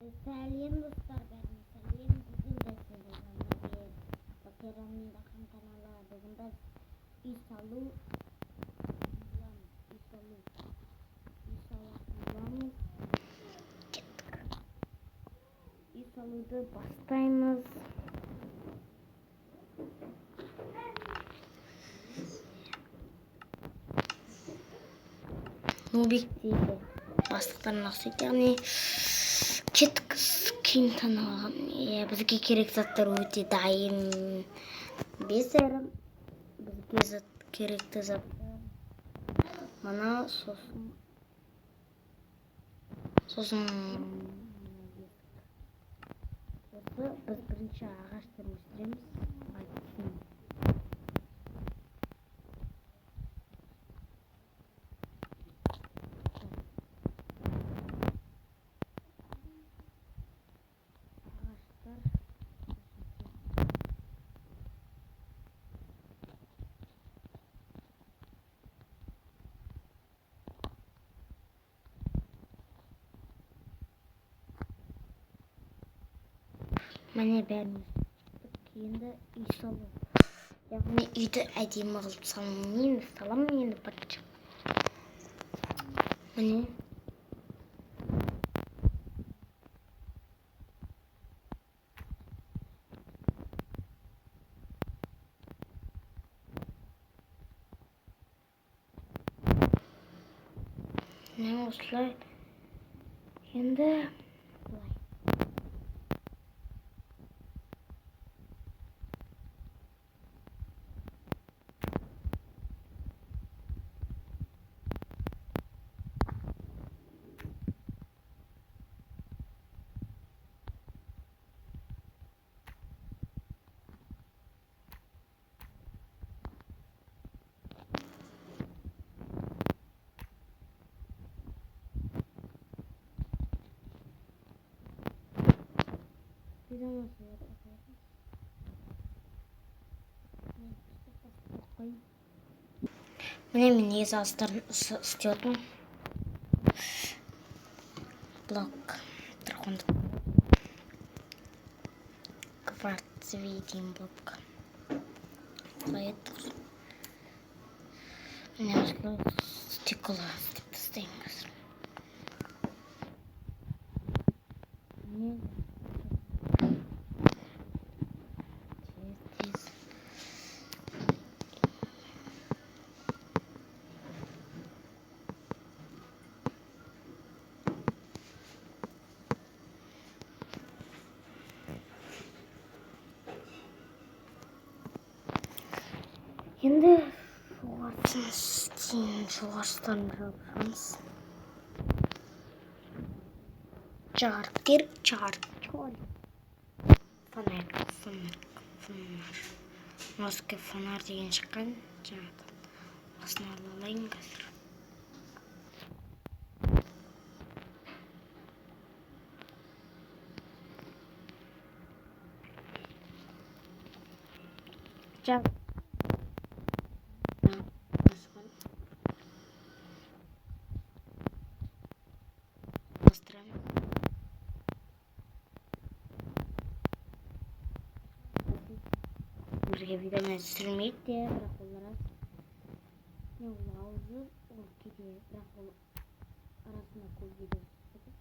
Сәлем достар, бәріне сәлем. Бүгін де сіздерге Батеранның Дахам каналы. Бүгін біз үй салатын боламыз. Үй салуды бастаймыз. Нубик дейді. Бастықтарын ақсайды, яғни кеттік. Кейін таныған. Бізге керек заттар өте дайын. 5 жарым. Бізге керекті заттар. Мына сосын осы біз бірінші ағаштар өсіреміз. Міне бәріміз енді үй салу. Яғни үйді әдемі қылып саламын енді бірінші. Міне осылай енді міне мен негізі астарын істейтін блок дракондық кварцевый деген блок қояйық. Міне осылай стекло істеп тастаймыз. Енді жоғарыстан жабырамыз. Фонарь. Фонарь деген шыққан. Осыны алайын қазір. Бірге видеомен түсірмейді де, бірақ ол рас. Ол аузы ол кейде, бірақ ол арасында көп видео түсіреді.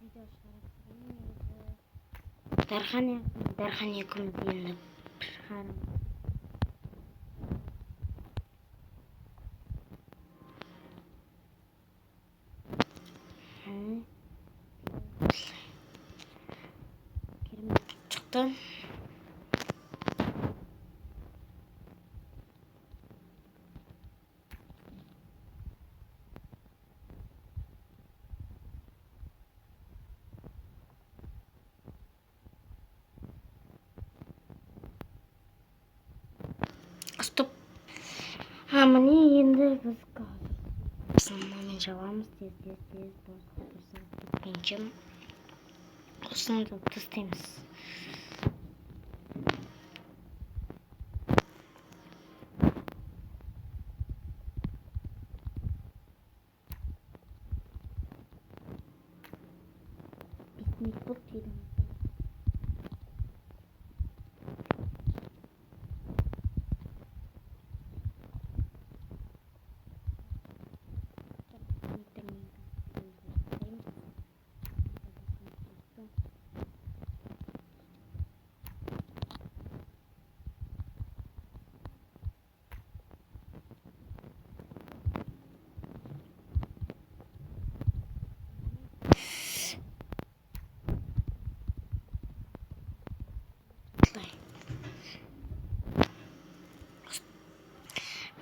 Видео шығарып Дархан екеуміз енді шығарамыз. Керемет шықты. Стоп. Міне енді біз мынамен жабамыз. Тез кеткенше осыны да тастаймыз. Ит болды дейді.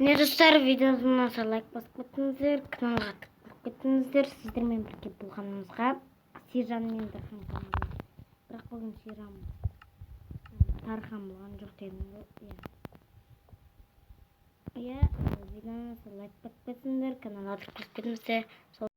Міне достар, видеоны ұнаса лайк басып кетіңіздер, каналға тіркеліп кетіңіздер. Сіздермен бірге болғанымызға Сержан мен Дархан каналы. Бірақ бүгін Сержан Дархан болған жоқ дедім. Видеоны ұнаса лайк басып кетіңіздер, каналға тіркеліп кетіңіздер.